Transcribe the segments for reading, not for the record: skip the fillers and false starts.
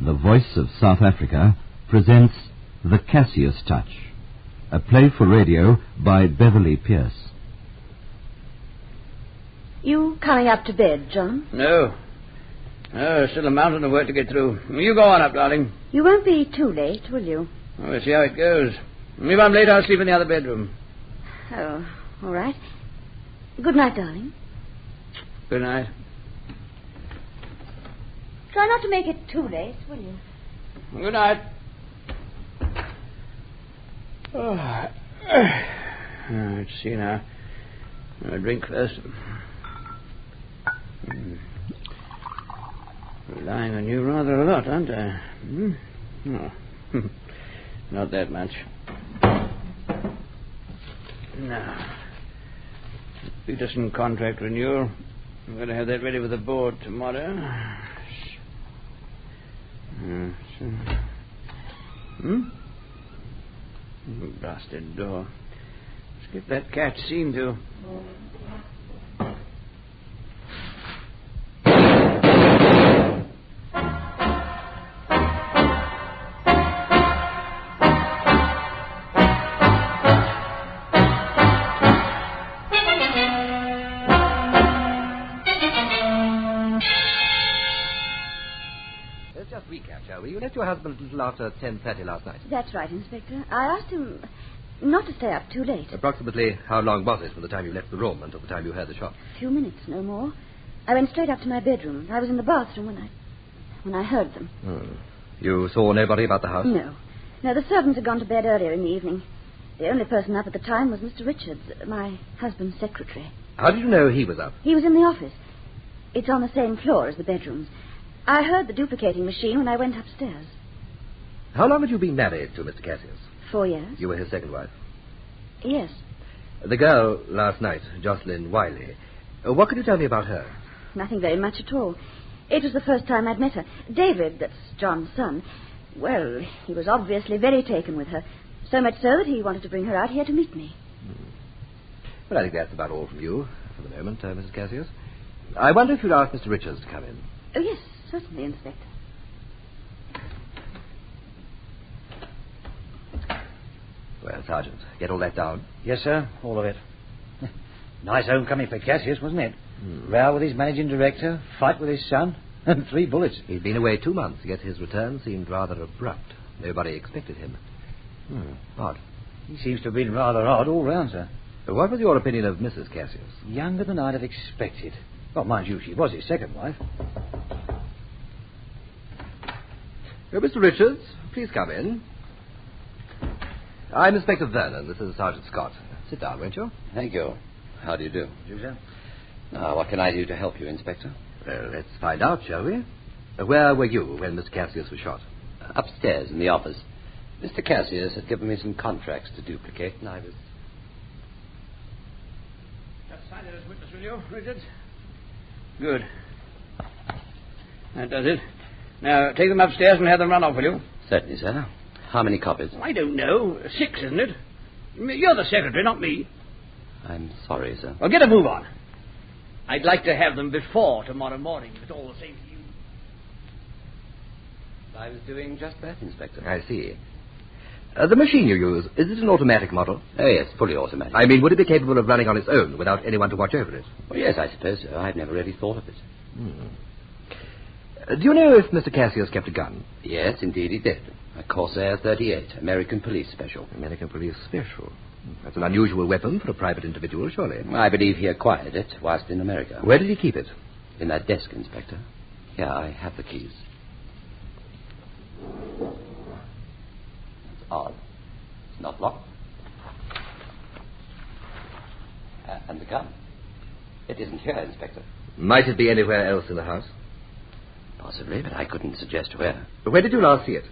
the Voice of South Africa presents The Cassius Touch, a play for radio by Beverly Pierce. You coming up to bed, John? No. Still a mountain of work to get through. You go on up, darling. You won't be too late, will you? We'll see how it goes. If I'm late, I'll sleep in the other bedroom. Oh, all right. Good night, darling. Good night. Try not to make it too late, will you? Good night. Let's see now. I'll drink first. Relying on you rather a lot, aren't I? No. Not that much. Now, Peterson contract renewal. I'm going to have that ready with the board tomorrow. Blasted door. Let's get that cat seen to. Just recap, shall we? You left your husband a little after 10:30 last night. That's right, Inspector. I asked him not to stay up too late. Approximately how long was it from the time you left the room until the time you heard the shot? A few minutes, no more. I went straight up to my bedroom. I was in the bathroom when I heard them. You saw nobody about the house? No, the servants had gone to bed earlier in the evening. The only person up at the time was Mr. Richards, my husband's secretary. How did you know he was up? He was in the office. It's on the same floor as the bedrooms. I heard the duplicating machine when I went upstairs. How long had you been married to Mr. Cassius? 4 years. You were his second wife? Yes. The girl last night, Jocelyn Wiley, what can you tell me about her? Nothing very much at all. It was the first time I'd met her. David, that's John's son, well, he was obviously very taken with her. So much so that he wanted to bring her out here to meet me. Well, I think that's about all from you for the moment, Mrs. Cassius. I wonder if you'd ask Mr. Richards to come in. Oh, yes, certainly, Inspector. Well, Sergeant, get all that down. Yes, sir, all of it. Nice homecoming for Cassius, wasn't it? Row with his managing director, fight with his son, and 3 bullets. He'd been away 2 months, yet his return seemed rather abrupt. Nobody expected him. Odd. He seems to have been rather odd all round, sir. What was your opinion of Mrs. Cassius? Younger than I'd have expected. Well, mind you, she was his second wife. Mr. Richards, please come in. I'm Inspector Vernon. This is Sergeant Scott. Sit down, won't you? Thank you. How do you do? You, sir? Now, what can I do to help you, Inspector? Well, let's find out, shall we? Where were you when Mr. Cassius was shot? Upstairs in the office. Mr. Cassius had given me some contracts to duplicate, and I was... Just sign it as witness, will you, Richards? Good. That does it. Now, take them upstairs and have them run off, will you? Certainly, sir. How many copies? I don't know. 6, isn't it? You're the secretary, not me. I'm sorry, sir. Well, get a move on. I'd like to have them before tomorrow morning, if it's all the same to you. I was doing just that, Inspector. I see. The machine you use, is it an automatic model? Oh, yes, fully automatic. I mean, would it be capable of running on its own without anyone to watch over it? Well, yes, I suppose so. I've never really thought of it. Do you know if Mr. Cassius kept a gun? Yes, indeed he did. A Corsair 38, American Police Special. American Police Special? That's an unusual weapon for a private individual, surely. I believe he acquired it whilst in America. Where did he keep it? In that desk, Inspector. Here, I have the keys. It's odd. It's not locked. And the gun. It isn't here, Inspector. Might it be anywhere else in the house? Possibly, but I couldn't suggest where. Where did you last see it?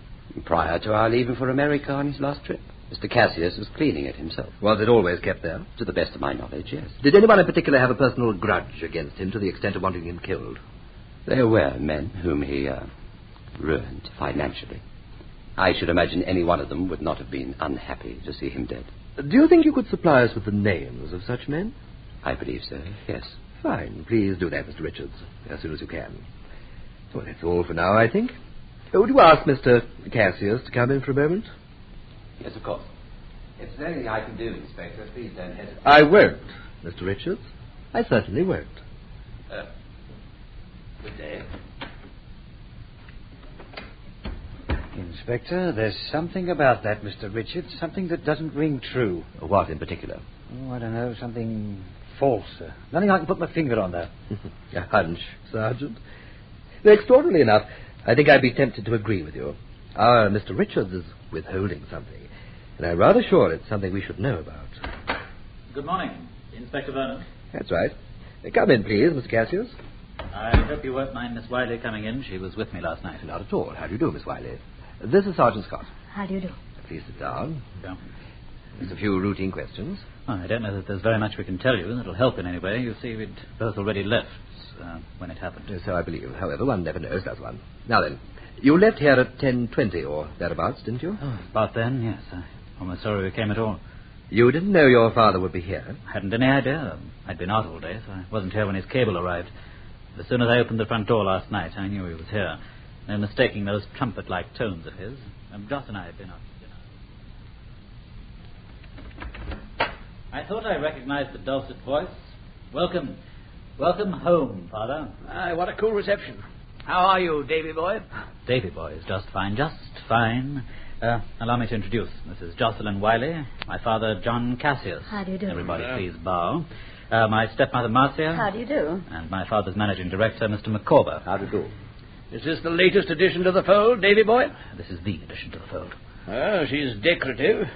Prior to our leaving for America on his last trip. Mr. Cassius was cleaning it himself. Was it always kept there? To the best of my knowledge, yes. Did anyone in particular have a personal grudge against him to the extent of wanting him killed? There were men whom he ruined financially. I should imagine any one of them would not have been unhappy to see him dead. Do you think you could supply us with the names of such men? I believe so, yes. Fine. Please do that, Mr. Richards, as soon as you can. Well, that's all for now, I think. Would you ask Mr. Cassius to come in for a moment? Yes, of course. If there's anything I can do, Inspector, please don't hesitate. I won't, Mr. Richards. I certainly won't. Good day. Inspector, there's something about that, Mr. Richards, something that doesn't ring true. What in particular? Oh, I don't know, something false. Nothing I can put my finger on, though. A hunch, Sergeant. Extraordinarily enough, I think I'd be tempted to agree with you. Our Mr. Richards is withholding something, and I'm rather sure it's something we should know about. Good morning, Inspector Vernon. That's right. Come in, please, Mr. Cassius. I hope you won't mind Miss Wiley coming in. She was with me last night. Not at all. How do you do, Miss Wiley? This is Sergeant Scott. How do you do? Please sit down. Yeah. Just a few routine questions. Well, I don't know that there's very much we can tell you that'll help in any way. You see, we'd both already left when it happened. So I believe. However, one never knows, does one? Now then, you left here at 10:20 or thereabouts, didn't you? Oh, about then, yes. I'm almost sorry we came at all. You didn't know your father would be here? I hadn't any idea. I'd been out all day, so I wasn't here when his cable arrived. As soon as I opened the front door last night, I knew he was here. No mistaking those trumpet-like tones of his. Joss and I had been out to dinner. I thought I recognized the dulcet voice. Welcome. Welcome home, Father. What a cool reception. How are you, Davy boy? Davy boy is just fine, just fine. Allow me to introduce. This is Jocelyn Wiley, my father, John Cassius. How do you do? Everybody, please bow. My stepmother, Marcia. How do you do? And my father's managing director, Mr. Micawber. How do you do? Is this the latest addition to the fold, Davy boy? This is the addition to the fold. Oh, she's decorative.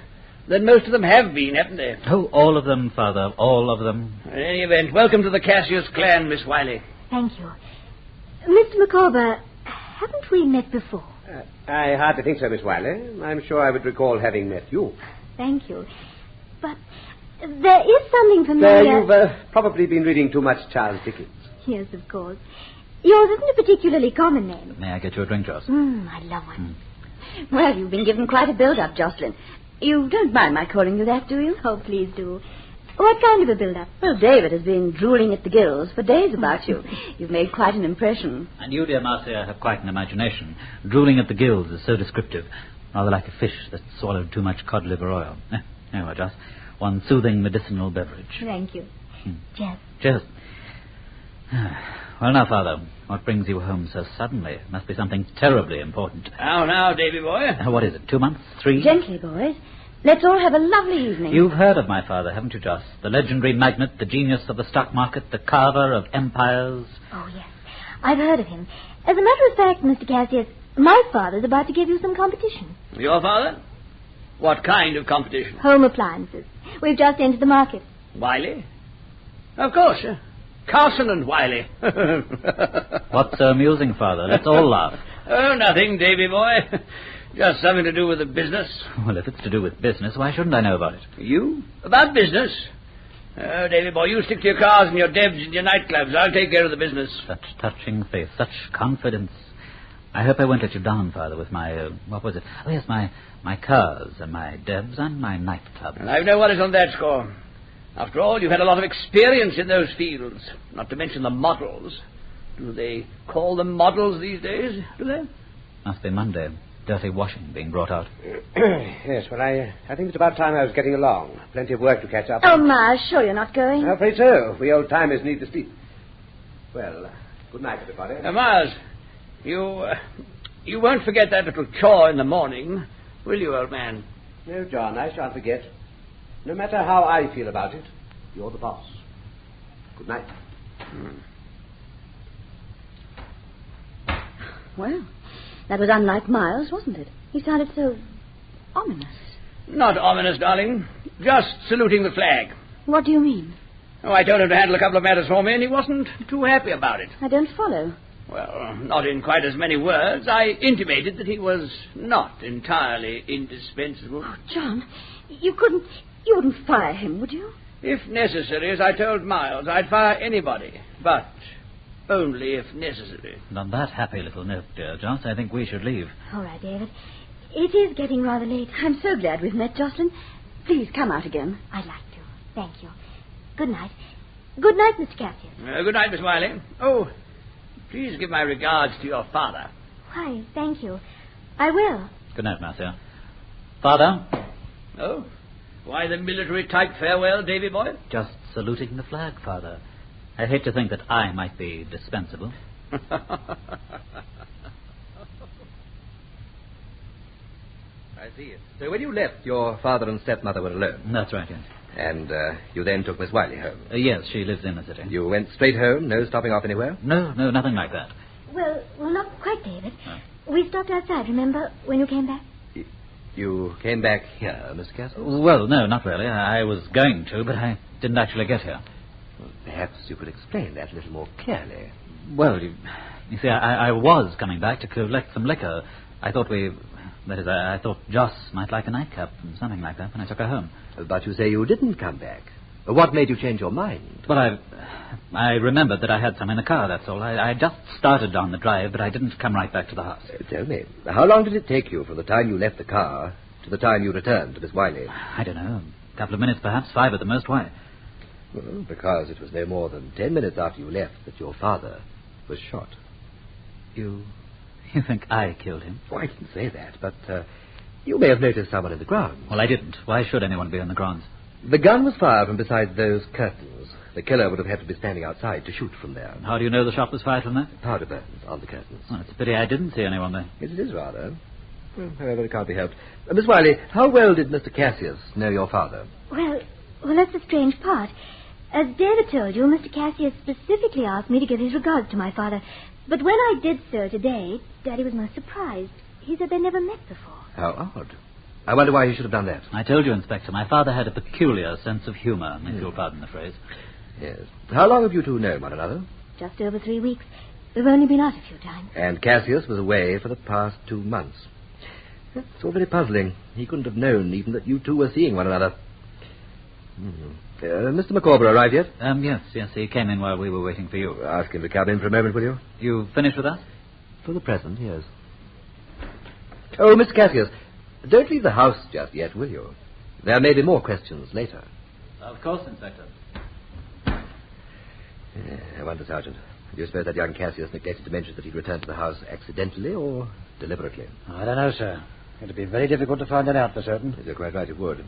Then most of them have been, haven't they? Oh, all of them, Father, all of them. In any event, welcome to the Cassius clan, Miss Wiley. Thank you. Mr. Micawber, haven't we met before? I hardly think so, Miss Wiley. I'm sure I would recall having met you. Thank you. But there is something familiar... You've probably been reading too much Charles Dickens. Yes, of course. Yours isn't a particularly common name. May I get you a drink, Joss? I love one. Well, you've been given quite a build-up, Jocelyn. You don't mind my calling you that, do you? Oh, please do. What kind of a build-up? Well, David has been drooling at the gills for days about you. You've made quite an impression. And you, dear Marcia, have quite an imagination. Drooling at the gills is so descriptive. Rather like a fish that swallowed too much cod liver oil. Anyway, Joss, one soothing medicinal beverage. Thank you. Cheers. Cheers. Well, now, Father, what brings you home so suddenly? It must be something terribly important. How now, Davy boy? What is it, 2 months? 3? Gently, boys. Let's all have a lovely evening. You've heard of my father, haven't you, Joss? The legendary magnate, the genius of the stock market, the carver of empires. Oh, yes. I've heard of him. As a matter of fact, Mr. Cassius, my father's about to give you some competition. Your father? What kind of competition? Home appliances. We've just entered the market. Wiley? Of course. Carson and Wiley. What's so amusing, Father? Let's all laugh. Oh, nothing, Davy boy. Just something to do with the business. Well, if it's to do with business, why shouldn't I know about it? You? About business? Oh, Davy boy, you stick to your cars and your debs and your nightclubs. I'll take care of the business. Such touching faith, such confidence. I hope I won't let you down, Father, with my, what was it? Oh, yes, my cars and my debs and my nightclubs. And I've no worries on that score. After all, you've had a lot of experience in those fields, not to mention the models. Do they call them models these days, do they? Must be Monday. Dirty washing being brought out. Yes, well, I think it's about time I was getting along. Plenty of work to catch up Oh, on. Ma, sure you're not going? I'm afraid so. We old-timers need to sleep. Well, good night, everybody. Miles, you won't forget that little chore in the morning, will you, old man? No, John, I shan't forget. No matter how I feel about it, you're the boss. Good night. Well, that was unlike Miles, wasn't it? He sounded so ominous. Not ominous, darling. Just saluting the flag. What do you mean? Oh, I told him to handle a couple of matters for me, and he wasn't too happy about it. I don't follow. Well, not in quite as many words. I intimated that he was not entirely indispensable. Oh, John, you wouldn't fire him, would you? If necessary, as I told Miles, I'd fire anybody, but only if necessary. And on that happy little note, dear Joss, I think we should leave. All right, David. It is getting rather late. I'm so glad we've met, Jocelyn. Please come out again. I'd like to. Thank you. Good night. Good night, Mr. Cassius. Good night, Miss Wiley. Oh, please give my regards to your father. Why, thank you. I will. Good night, Marcia. Father? Oh? Why the military-type farewell, Davy boy? Just saluting the flag, Father. I hate to think that I might be dispensable. I see it. So when you left, your father and stepmother were alone. That's right, yes. And you then took Miss Wiley home. Yes, she lives in the city. You went straight home, no stopping off anywhere? No, nothing like that. Well, not quite, David. We stopped outside, remember, when you came back? You came back here, Mr. Castle? Well, no, not really. I was going to, but I didn't actually get here. Well, perhaps you could explain that a little more clearly. Well, you see, I was coming back to collect some liquor. I thought I thought Joss might like a nightcap and something like that when I took her home. But you say you didn't come back. What made you change your mind? Well, I remembered that I had some in the car, that's all. I just started on the drive, but I didn't come right back to the house. Tell me, how long did it take you from the time you left the car to the time you returned to Miss Wiley? I don't know. A couple of minutes, perhaps 5 at the most. Why? Well, because it was no more than 10 minutes after you left that your father was shot. You think I killed him? Oh, I didn't say that, but you may have noticed someone in the grounds. Well, I didn't. Why should anyone be in the grounds? The gun was fired from beside those curtains. The killer would have had to be standing outside to shoot from there. How do you know the shot was fired from there? Powder burns on the curtains. Well, it's a pity I didn't see anyone there. Yes, it is rather. Well, however, it can't be helped. Miss Wiley, how well did Mr. Cassius know your father? Well, that's the strange part. As David told you, Mr. Cassius specifically asked me to give his regards to my father. But when I did so today, Daddy was most surprised. He said they never met before. How odd. I wonder why he should have done that. I told you, Inspector, my father had a peculiar sense of humor, if you'll pardon the phrase. Yes. How long have you two known one another? Just over 3 weeks. We've only been out a few times. And Cassius was away for the past 2 months. It's all very puzzling. He couldn't have known even that you two were seeing one another. Mr. Micawber arrived yet? Yes, he came in while we were waiting for you. Ask him to come in for a moment, will you? You finished with us? For the present, yes. Oh, Mr. Cassius, don't leave the house just yet, will you? There may be more questions later. Of course, Inspector. I wonder, Sergeant, do you suppose that young Cassius neglected to mention that he'd returned to the house accidentally or deliberately? I don't know, sir. It'd be very difficult to find that out for certain. You're quite right, it would.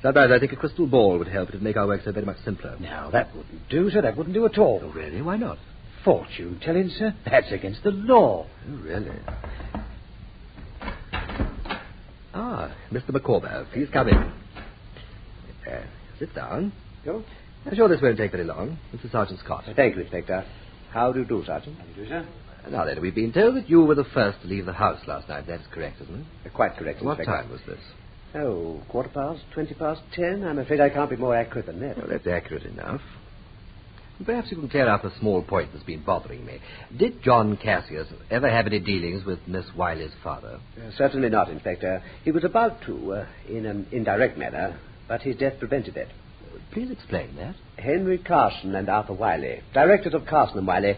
Sometimes I think a crystal ball would help. It'd make our work so very much simpler. No, that wouldn't do, sir. That wouldn't do at all. Oh, really? Why not? Fortune telling, sir? That's against the law. Oh, really? Ah, Mr. Micawber, please come in. Sit down. You? I'm sure this won't take very long. Mr. Sergeant Scott. Thank you, Inspector. How do you do, Sergeant? How do you do, sir? Now then, we've been told that you were the first to leave the house last night. That's correct, isn't it? Quite correct, What Inspector. time was this? Oh, 10:15. I'm afraid I can't be more accurate than that. Well, that's accurate enough. Perhaps you can clear up a small point that's been bothering me. Did John Cassius ever have any dealings with Miss Wiley's father? Certainly not, Inspector. He was about to, in an indirect manner, but his death prevented that. Please explain that. Henry Carson and Arthur Wiley, directors of Carson and Wiley,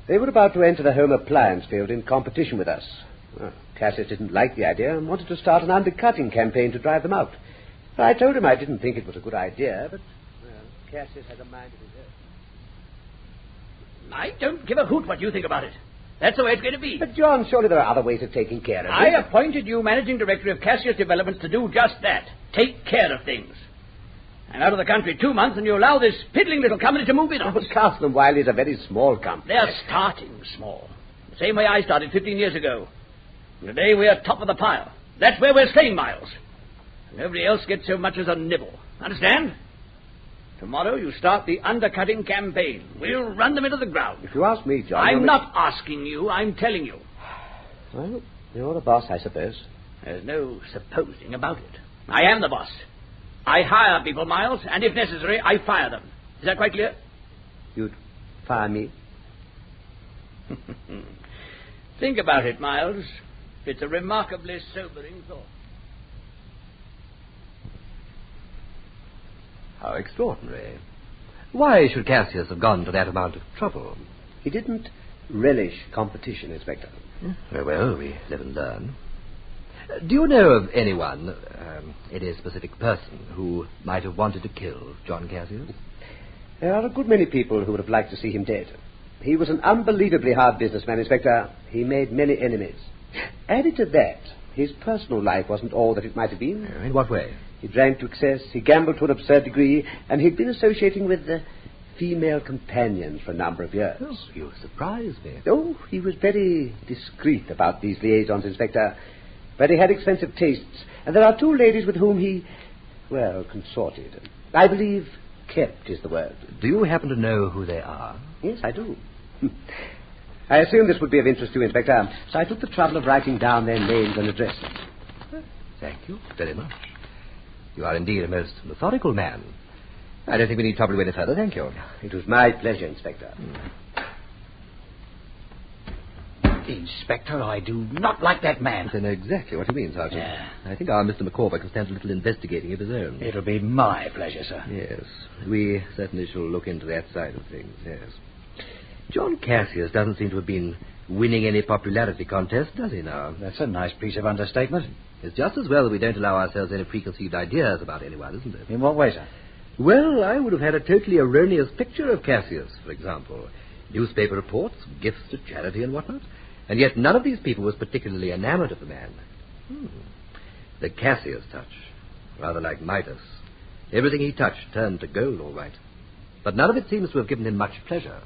they were about to enter the home appliance field in competition with us. Well, Cassius didn't like the idea and wanted to start an undercutting campaign to drive them out. I told him I didn't think it was a good idea, but, well, Cassius has a mind of his own. I don't give a hoot what you think about it. That's the way it's going to be. But, John, surely there are other ways of taking care of it. I appointed you managing director of Cassius Developments to do just that. Take care of things. I'm out of the country 2 months, and you allow this piddling little company to move in on us. Carson and Wiley is a very small company. They're starting small. The same way I started 15 years ago. Today we're top of the pile. That's where we're staying, Miles. Nobody else gets so much as a nibble. Understand? Tomorrow you start the undercutting campaign. We'll run them into the ground. If you ask me, John... I'm not asking you. I'm telling you. Well, you're the boss, I suppose. There's no supposing about it. I am the boss. I hire people, Miles, and if necessary, I fire them. Is that quite clear? You'd fire me? Think about it, Miles. It's a remarkably sobering thought. How extraordinary. Why should Cassius have gone to that amount of trouble? He didn't relish competition, Inspector. Very well, we live and learn. Do you know of anyone, any specific person, who might have wanted to kill John Cassius? There are a good many people who would have liked to see him dead. He was an unbelievably hard businessman, Inspector. He made many enemies. Added to that, his personal life wasn't all that it might have been. In what way? He drank to excess, he gambled to an absurd degree, and he'd been associating with female companions for a number of years. Oh, you surprise me. Oh, he was very discreet about these liaisons, Inspector. But he had expensive tastes, and there are two ladies with whom he, consorted. I believe kept is the word. Do you happen to know who they are? Yes, I do. I assume this would be of interest to you, Inspector, so I took the trouble of writing down their names and addresses. Thank you very much. You are indeed a most methodical man. I don't think we need trouble you any further, thank you. It was my pleasure, Inspector. Inspector, I do not like that man. I know exactly what you mean, Sergeant. Yeah. I think our Mr. McCormick can stand a little investigating of his own. It'll be my pleasure, sir. Yes, we certainly shall look into that side of things, yes. John Cassius doesn't seem to have been winning any popularity contest, does he now? That's a nice piece of understatement. It's just as well that we don't allow ourselves any preconceived ideas about anyone, isn't it? In what way, sir? Well, I would have had a totally erroneous picture of Cassius, for example. Newspaper reports, gifts to charity and whatnot. And yet none of these people was particularly enamored of the man. The Cassius touch. Rather like Midas. Everything he touched turned to gold, all right. But none of it seems to have given him much pleasure.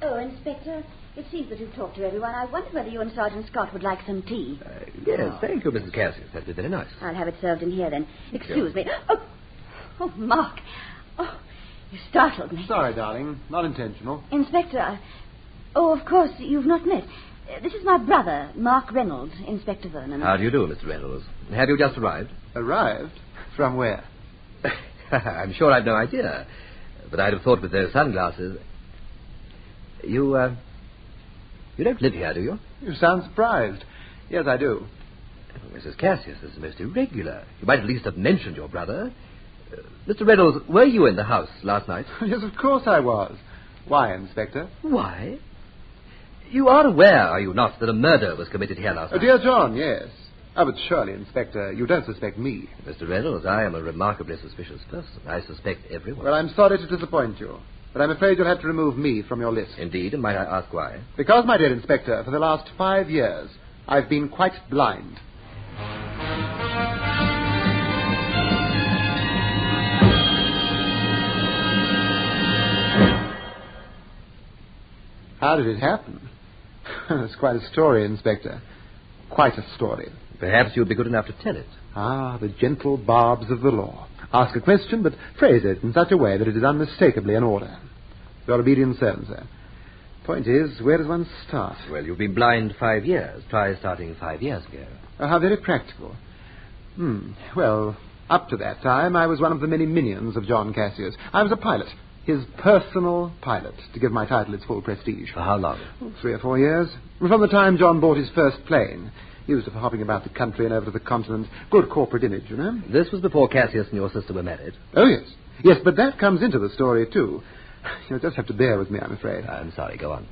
Oh, Inspector, it seems that you've talked to everyone. I wonder whether you and Sergeant Scott would like some tea. Yes, thank you, Mrs. Cassius. That'd be very nice. I'll have it served in here, then. Excuse me. Oh, Mark. Oh, you startled me. Sorry, darling. Not intentional. Inspector, of course, you've not met. This is my brother, Mark Reynolds, Inspector Vernon. How do you do, Mr. Reynolds? Have you just arrived? Arrived? From where? I'm sure I've no idea. But I'd have thought with those sunglasses... You don't live here, do you? You sound surprised. Yes, I do. Oh, Mrs. Cassius, this is most irregular. You might at least have mentioned your brother. Mr. Reynolds, were you in the house last night? Yes, of course I was. Why, Inspector? Why? You are aware, are you not, that a murder was committed here last night? Dear John, yes. Oh, but surely, Inspector, you don't suspect me. Mr. Reynolds, I am a remarkably suspicious person. I suspect everyone. Well, I'm sorry to disappoint you, but I'm afraid you'll have to remove me from your list. Indeed, and might I ask why? Because, my dear Inspector, for the last 5 years, I've been quite blind. How did it happen? It's quite a story, Inspector. Quite a story. Perhaps you'd be good enough to tell it. Ah, the gentle barbs of the law. Ask a question, but phrase it in such a way that it is unmistakably an order. Your obedient servant, sir. Point is, where does one start? Well, you've been blind 5 years. Try starting 5 years ago. How very practical. Well, up to that time, I was one of the many minions of John Cassius. I was a pilot. His personal pilot, to give my title its full prestige. For how long? 3 or 4 years. From the time John bought his first plane. Used to hopping about the country and over to the continent. Good corporate image, you know. This was before Cassius and your sister were married. Oh, yes. Yes, but that comes into the story, too. You'll just have to bear with me, I'm afraid. I'm sorry, go on.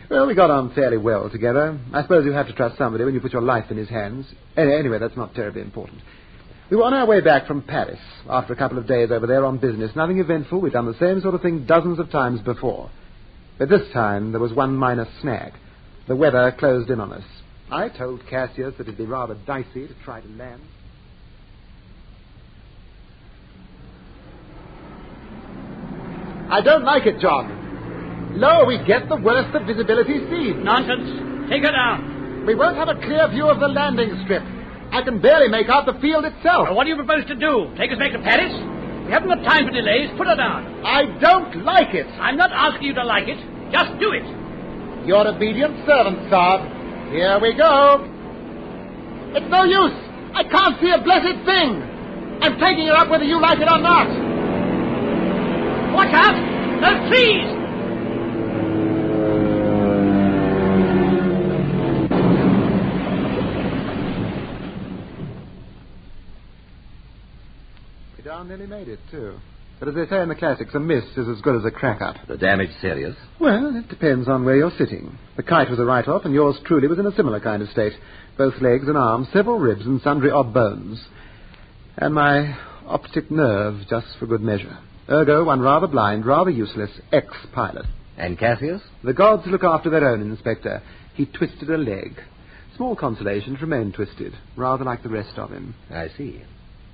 Well, we got on fairly well together. I suppose you have to trust somebody when you put your life in his hands. Anyway, that's not terribly important. We were on our way back from Paris after a couple of days over there on business. Nothing eventful. We'd done the same sort of thing dozens of times before. But this time there was one minor snag. The weather closed in on us. I told Cassius that it'd be rather dicey to try to land. I don't like it, John. Lower we get, the worse the visibility seems. Nonsense. Take her down. We won't have a clear view of the landing strip. I can barely make out the field itself. Well, what do you propose to do? Take us back to Paris? We haven't got time for delays. Put her down. I don't like it. I'm not asking you to like it. Just do it. Your obedient servant, Saab. Here we go. It's no use. I can't see a blessed thing. I'm taking it up whether you like it or not. Watch out! Those trees! We darn nearly made it, too. But as they say in the classics, a miss is as good as a crack-up. The damage serious? Well, it depends on where you're sitting. The kite was a write-off, and yours truly was in a similar kind of state. Both legs and arms, several ribs, and sundry odd bones. And my optic nerve, just for good measure. Ergo, one rather blind, rather useless, ex-pilot. And Cassius? The gods look after their own, Inspector. He twisted a leg. Small consolation to remain twisted, rather like the rest of him. I see.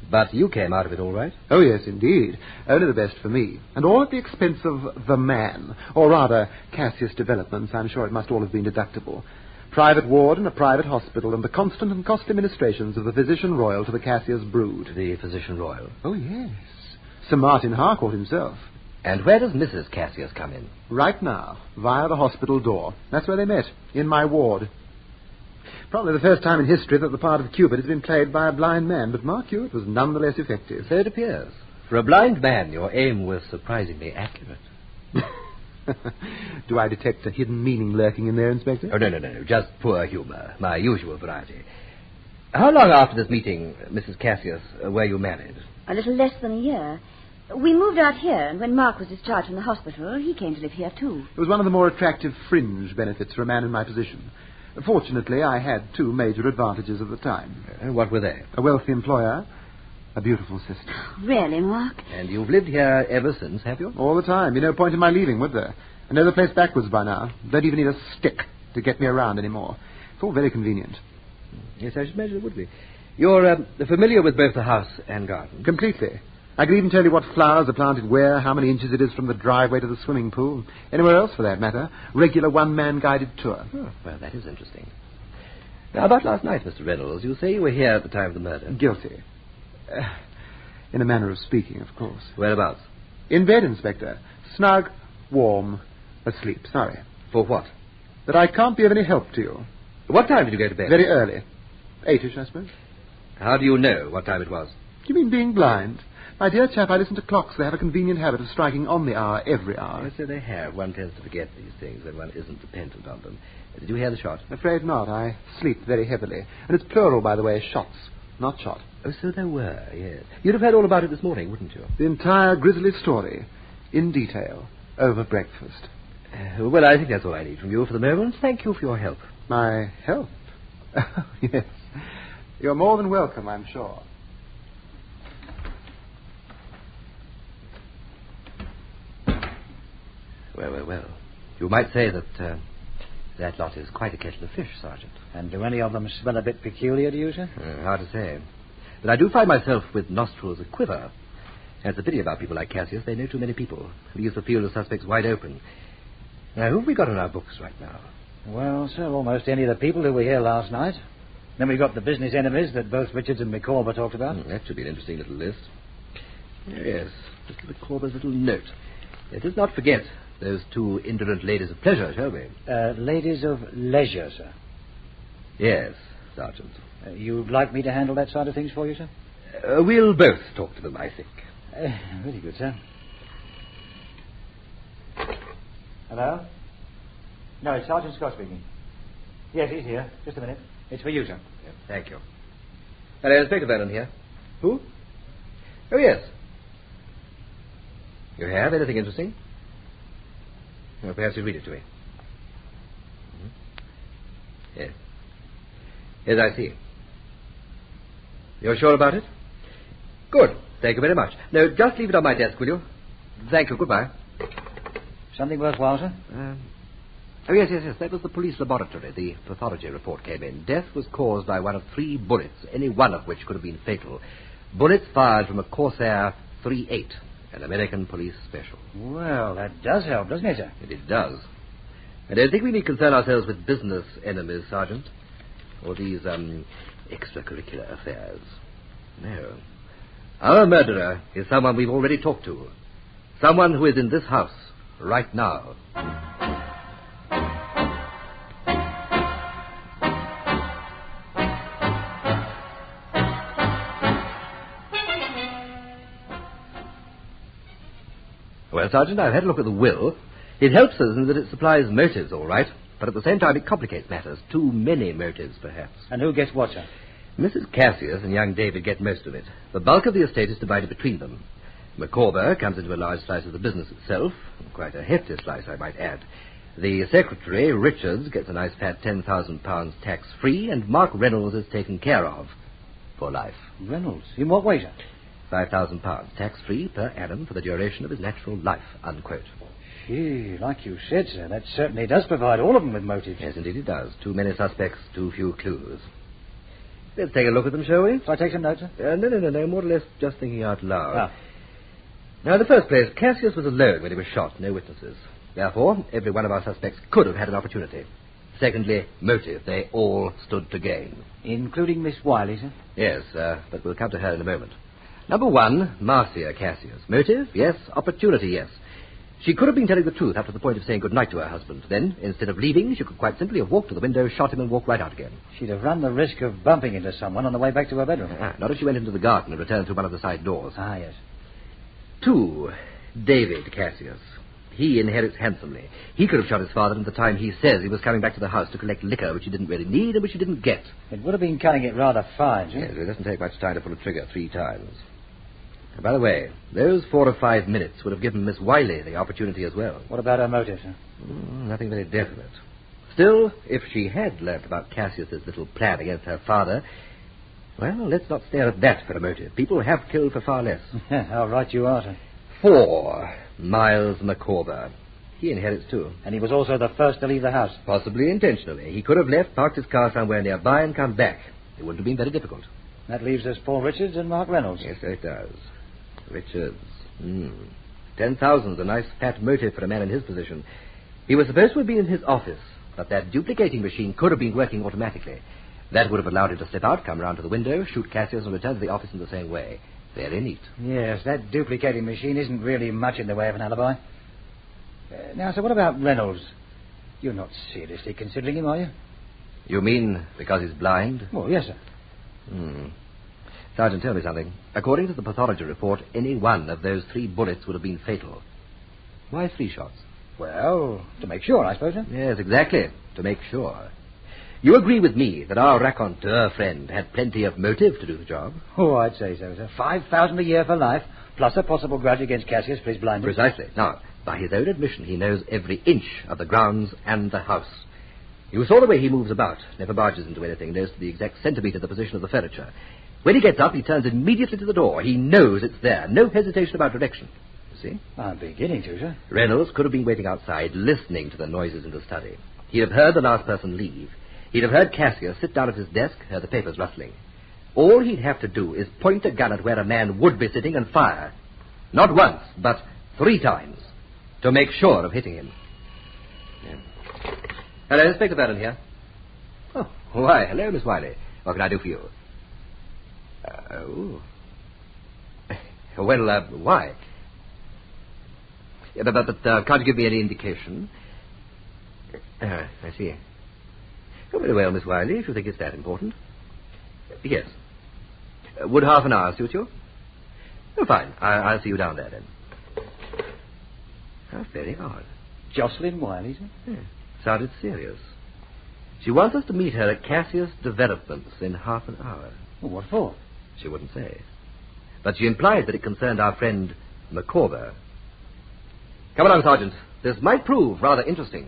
But you came out of it all right? Oh, yes, indeed. Only the best for me. And all at the expense of the man. Or rather, Cassius developments. I'm sure it must all have been deductible. Private ward and a private hospital, and the constant and costly ministrations of the physician royal to the Cassius brood. The physician royal? Oh, yes. Sir Martin Harcourt himself. And where does Mrs. Cassius come in? Right now, via the hospital door. That's where they met, in my ward. Probably the first time in history that the part of Cupid has been played by a blind man, but mark you, it was none the less effective. So it appears. For a blind man, your aim was surprisingly accurate. Do I detect a hidden meaning lurking in there, Inspector? Oh, no. Just poor humour. My usual variety. How long after this meeting, Mrs. Cassius, were you married? A little less than a year. We moved out here, and when Mark was discharged from the hospital, he came to live here, too. It was one of the more attractive fringe benefits for a man in my position. Fortunately, I had two major advantages at the time. What were they? A wealthy employer, a beautiful sister. Really, Mark? And you've lived here ever since, have you? All the time. Be no point in my leaving, would there? I know the place backwards by now. Don't even need a stick to get me around anymore. It's all very convenient. Yes, I should imagine it would be. You're familiar with both the house and garden? Completely. I could even tell you what flowers are planted where, how many inches it is from the driveway to the swimming pool. Anywhere else, for that matter. Regular one-man guided tour. Oh, well, that is interesting. Now, about last night, Mr. Reynolds, you say you were here at the time of the murder. Guilty. In a manner of speaking, of course. Whereabouts? In bed, Inspector. Snug, warm, asleep. Sorry. For what? That I can't be of any help to you. What time did you go to bed? Very early. 8-ish, I suppose. How do you know what time it was? Do you mean being blind? My dear chap, I listen to clocks. They have a convenient habit of striking on the hour every hour. Yes, so they have. One tends to forget these things when one isn't dependent on them. Did you hear the shot? Afraid not. I sleep very heavily. And it's plural, by the way, shots, not shot. Oh, so there were, yes. You'd have heard all about it this morning, wouldn't you? The entire grisly story, in detail, over breakfast. Well, I think that's all I need from you for the moment. Thank you for your help. My help? Yes. You're more than welcome, I'm sure. Well. You might say that that lot is quite a kettle of fish, Sergeant. And do any of them smell a bit peculiar to you, sir? Hard to say. But I do find myself with nostrils a-quiver. That's the pity about people like Cassius. They know too many people. Leaves the field of suspects wide open. Now, who have we got on our books right now? Well, sir, almost any of the people who were here last night. Then we've got the business enemies that both Richards and Micawber talked about. That should be an interesting little list. Yes, Mr. Micawber's little note. Let us not forget those two indolent ladies of pleasure, shall we? Ladies of leisure, sir. Yes, Sergeant. You'd like me to handle that side of things for you, sir? We'll both talk to them, I think. Very good, sir. Hello? No, it's Sergeant Scott speaking. Yes, he's here. Just a minute. It's for you, sir. Yeah, thank you. Hello, Inspector Vernon here. Who? Oh, yes. You have anything interesting? Well, perhaps you read it to me. Mm-hmm. Yes. Yes, I see. You're sure about it? Good. Thank you very much. No, just leave it on my desk, will you? Thank you. Goodbye. Something worthwhile, sir? Oh, yes. That was the police laboratory. The pathology report came in. Death was caused by one of 3 bullets, any one of which could have been fatal. Bullets fired from a Corsair .38, an American police special. Well, that does help, doesn't it, sir? It does. I don't think we need concern ourselves with business enemies, Sergeant, or these, extracurricular affairs. No. Our murderer is someone we've already talked to. Someone who is in this house right now. Well, Sergeant, I've had a look at the will. It helps us in that it supplies motives, all right, but at the same time it complicates matters. Too many motives, perhaps. And who gets what, sir? Mrs. Cassius and young David get most of it. The bulk of the estate is divided between them. Micawber comes into a large slice of the business itself, quite a hefty slice, I might add. The secretary, Richards, gets a nice fat £10,000 tax-free, and Mark Reynolds is taken care of for life. Reynolds? In what way, sir? £5,000 tax-free per annum for the duration of his natural life, unquote. Gee, like you said, sir, that certainly does provide all of them with motives. Yes, indeed it does. Too many suspects, too few clues. Let's take a look at them, shall we? Shall I take some notes, sir? No. More or less just thinking out loud. Ah. Now, in the first place, Cassius was alone when he was shot. No witnesses. Therefore, every one of our suspects could have had an opportunity. Secondly, motive. They all stood to gain. Including Miss Wiley, sir? Yes, but we'll come to her in a moment. Number one, Marcia Cassius. Motive? Yes. Opportunity? Yes. She could have been telling the truth up to the point of saying goodnight to her husband. Then, instead of leaving, she could quite simply have walked to the window, shot him, and walked right out again. She'd have run the risk of bumping into someone on the way back to her bedroom. Not if she went into the garden and returned through one of the side doors. Ah, yes. 2, David Cassius. He inherits handsomely. He could have shot his father at the time he says he was coming back to the house to collect liquor, which he didn't really need and which he didn't get. It would have been cutting it rather fine, sir. Yes, it doesn't take much time to pull a trigger 3 times. And by the way, those 4 or 5 minutes would have given Miss Wiley the opportunity as well. What about her motive, sir? Nothing very definite. Still, if she had learnt about Cassius's little plan against her father, well, let's not stare at that for a motive. People have killed for far less. How right you are, sir. 4, Miles Micawber. He inherits too. And he was also the first to leave the house. Possibly intentionally. He could have left, parked his car somewhere nearby, and come back. It wouldn't have been very difficult. That leaves us Paul Richards and Mark Reynolds. Yes, so it does. Richards. 10,000's a nice fat motive for a man in his position. He was supposed to have been in his office, but that duplicating machine could have been working automatically. That would have allowed him to slip out, come round to the window, shoot Cassius, and return to the office in the same way. Very neat. Yes, that duplicating machine isn't really much in the way of an alibi. Now, so what about Reynolds? You're not seriously considering him, are you? You mean because he's blind? Oh, yes, sir. Sergeant, tell me something. According to the pathology report, any one of those 3 bullets would have been fatal. Why 3 shots? Well, to make sure, I suppose, sir. Yes, exactly. To make sure. You agree with me that our raconteur friend had plenty of motive to do the job? Oh, I'd say so, sir. 5,000 a year for life, plus a possible grudge against Cassius for his blindness. Precisely. Now, by his own admission, he knows every inch of the grounds and the house. You saw the way he moves about, never barges into anything, knows to the exact centimetre the position of the furniture. When he gets up, he turns immediately to the door. He knows it's there. No hesitation about direction. You see? I'm beginning to, sir. Reynolds could have been waiting outside, listening to the noises in the study. He'd have heard the last person leave. He'd have heard Cassius sit down at his desk, heard the papers rustling. All he'd have to do is point a gun at where a man would be sitting and fire. Not once, but 3 times, to make sure of hitting him. Yeah. Hello, Inspector Vernon here. Oh, why, hello, Miss Wiley. What can I do for you? Well, why? Yeah, but can't you give me any indication? I see. Oh, very well, Miss Wiley, if you think it's that important. Yes. Would half an hour suit you? Oh, fine. I'll see you down there, then. How very odd. Jocelyn Wiley, sir? Yeah. Sounded serious. She wants us to meet her at Cassius Developments in half an hour. Well, what for? She wouldn't say. But she implied that it concerned our friend Micawber. Come along, Sergeant. This might prove rather interesting.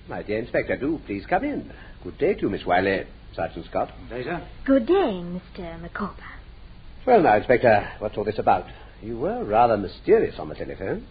My dear Inspector, do please come in. Good day to you, Miss Wiley. Sergeant Scott. Good day, sir. Good day, Mr. Micawber. Well, now, Inspector, what's all this about? You were rather mysterious on the telephone.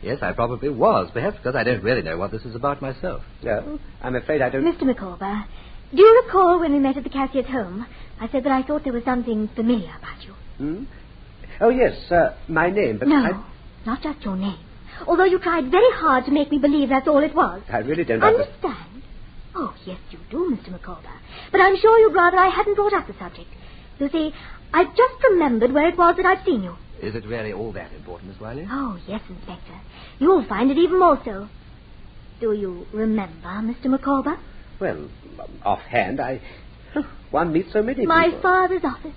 Yes, I probably was, perhaps because I don't really know what this is about myself. No, I'm afraid I don't... Mr. Micawber, do you recall when we met at the Cassius home? I said that I thought there was something familiar about you. Oh, yes, my name, but No, not just your name. although you tried very hard to make me believe that's all it was. I really don't understand. Oh, yes, you do, Mr. Micawber. But I'm sure you'd rather I hadn't brought up the subject. You see, I've just remembered where it was that I'd seen you. Is it really all that important, Miss Wiley? Oh, yes, Inspector. You'll find it even more so. Do you remember, Mr. Micawber? Well, offhand, one meets so many people. My father's office,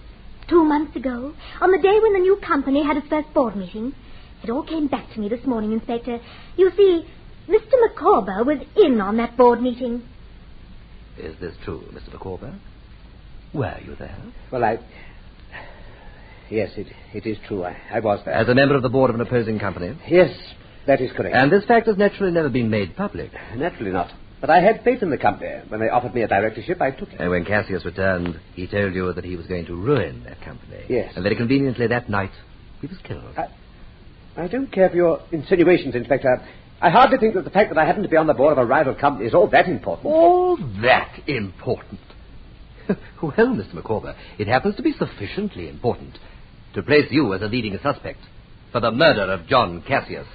2 months ago, on the day when the new company had its first board meeting. It all came back to me this morning, Inspector. You see, Mr. Micawber was in on that board meeting. Is this true, Mr. Micawber? Were you there? Well, Yes, it is true. I was there. As a member of the board of an opposing company? Yes, that is correct. And this fact has naturally never been made public? Naturally not. But I had faith in the company. When they offered me a directorship, I took it. And when Cassius returned, he told you that he was going to ruin that company. Yes. And very conveniently that night, he was killed. I don't care for your insinuations, Inspector. I hardly think that the fact that I happen to be on the board of a rival company is all that important. All that important? Well, Mr. Micawber, it happens to be sufficiently important to place you as a leading suspect for the murder of John Cassius.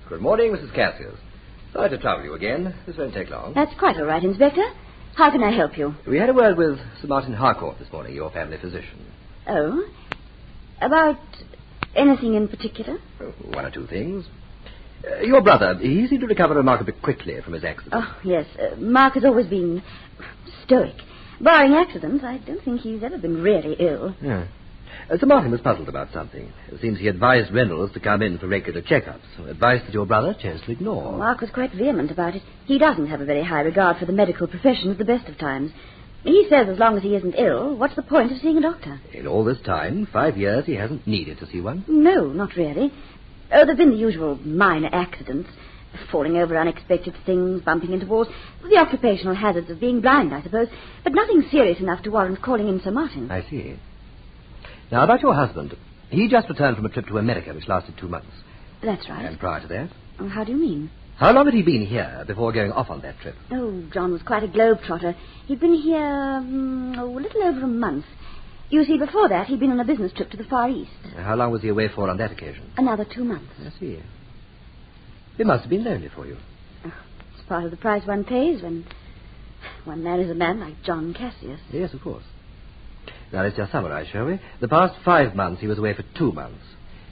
Good morning, Mrs. Cassius. Sorry to trouble you again. This won't take long. That's quite all right, Inspector. How can I help you? We had a word with Sir Martin Harcourt this morning, your family physician. Oh? About anything in particular? One or two things. Your brother, he seemed to recover remarkably quickly from his accident. Oh, yes. Mark has always been stoic. Barring accidents, I don't think he's ever been really ill. Yeah. Sir Martin was puzzled about something. It seems he advised Reynolds to come in for regular checkups, advice that your brother chose to ignore. Mark was quite vehement about it. He doesn't have a very high regard for the medical profession at the best of times. He says as long as he isn't ill, what's the point of seeing a doctor? In all this time, 5 years, he hasn't needed to see one? No, not really. Oh, there have been the usual minor accidents. Falling over unexpected things, bumping into walls. The occupational hazards of being blind, I suppose. But nothing serious enough to warrant calling in Sir Martin. I see. Now, about your husband. He just returned from a trip to America, which lasted 2 months. That's right. And prior to that? Oh, how do you mean? How long had he been here before going off on that trip? Oh, John was quite a globetrotter. He'd been here a little over a month. You see, before that, he'd been on a business trip to the Far East. How long was he away for on that occasion? Another 2 months. I see. It must have been lonely for you. Oh, it's part of the price one pays when one marries a man like John Cassius. Yes, of course. Now, let's just summarize, shall we? The past 5 months, he was away for 2 months.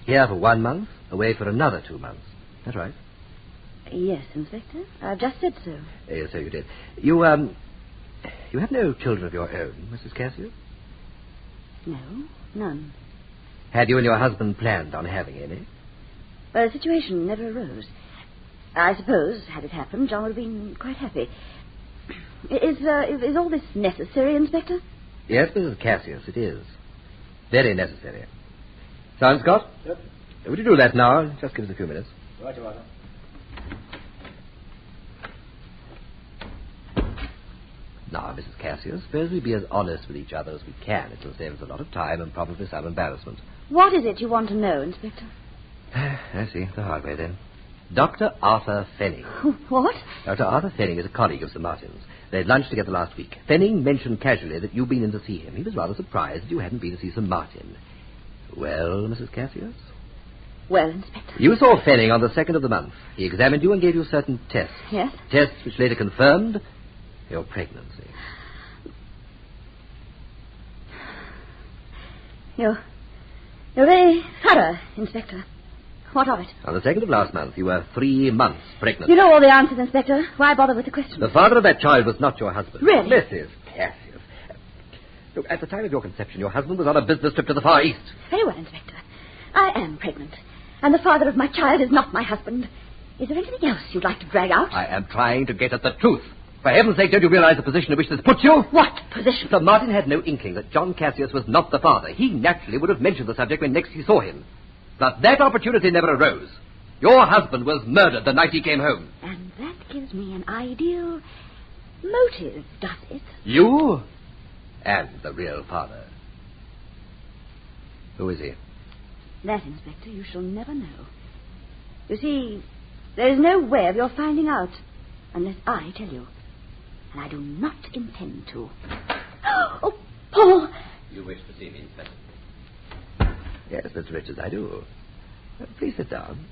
Here for 1 month, away for another 2 months. That's right. Yes, Inspector. I've just said so. Yes, so you did. You have no children of your own, Mrs. Cassius? No, none. Had you and your husband planned on having any? Well, the situation never arose. I suppose, had it happened, John would have been quite happy. Is all this necessary, Inspector? Yes, Mrs. Cassius, it is. Very necessary. Sergeant Scott? Yep. Would you do that now? Just give us a few minutes. Right, Your Honor. Now, Mrs. Cassius, suppose we be as honest with each other as we can. It will save us a lot of time and probably some embarrassment. What is it you want to know, Inspector? I see. The hard way, then. Dr. Arthur Fenning. What? Dr. Arthur Fenning is a colleague of Sir Martin's. They had lunched together last week. Fenning mentioned casually that you'd been in to see him. He was rather surprised that you hadn't been to see Sir Martin. Well, Mrs. Cassius? Well, Inspector. You saw Fenning on the 2nd of the month. He examined you and gave you certain tests. Yes? Tests which later confirmed your pregnancy. You're very thorough, Inspector. What of it? On the 2nd of last month, you were 3 months pregnant. You know all the answers, Inspector. Why bother with the question? The father of that child was not your husband. Really? Mrs. Cassius. Look, at the time of your conception, your husband was on a business trip to the Far East. Very well, Inspector. I am pregnant. And the father of my child is not my husband. Is there anything else you'd like to drag out? I am trying to get at the truth. For heaven's sake, don't you realize the position in which this puts you? What position? Sir Martin had no inkling that John Cassius was not the father. He naturally would have mentioned the subject when next he saw him. But that opportunity never arose. Your husband was murdered the night he came home. And that gives me an ideal motive, does it? You and the real father. Who is he? That, Inspector, you shall never know. You see, there is no way of your finding out. unless I tell you. And I do not intend to. Oh, Paul! You wish to see me, Inspector? Yes, Mr. Richards, I do. Please sit down.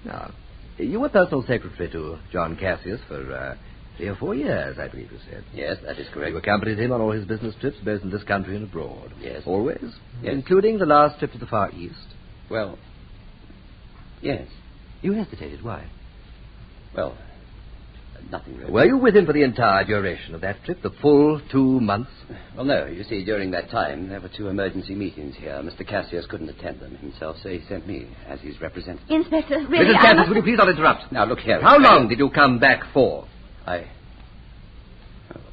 Now, you were personal secretary to John Cassius for 3 or 4 years, I believe you said. Yes, that is correct. You accompanied him on all his business trips, both in this country and abroad. Yes. Always? Yes. Including the last trip to the Far East? Well, yes. You hesitated. Why? Well, nothing really. Were you with him for the entire duration of that trip, the full 2 months? Well, no. You see, during that time, there were 2 emergency meetings here. Mr. Cassius couldn't attend them himself, so he sent me as his representative. Inspector, really, Mrs. Cassius, will you please not interrupt? Now, look here. How long did you come back for?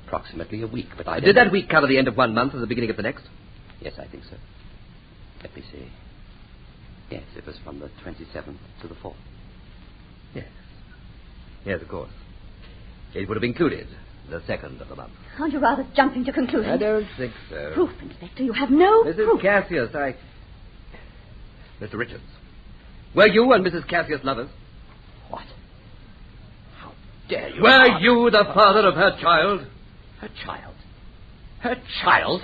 Approximately a week, but I Did that week cover the end of 1 month and the beginning of the next? Yes, I think so. Let me see. Yes, it was from the 27th to the 4th. Yes. Yes, of course. It would have included the 2nd of the month. Aren't you rather jumping to conclusions? I don't think so. Proof, Inspector. You have no Mrs. proof. Cassius, Mr. Richards, were you and Mrs. Cassius lovers? What? How dare you? Were you the father of her child? Her child? Her child?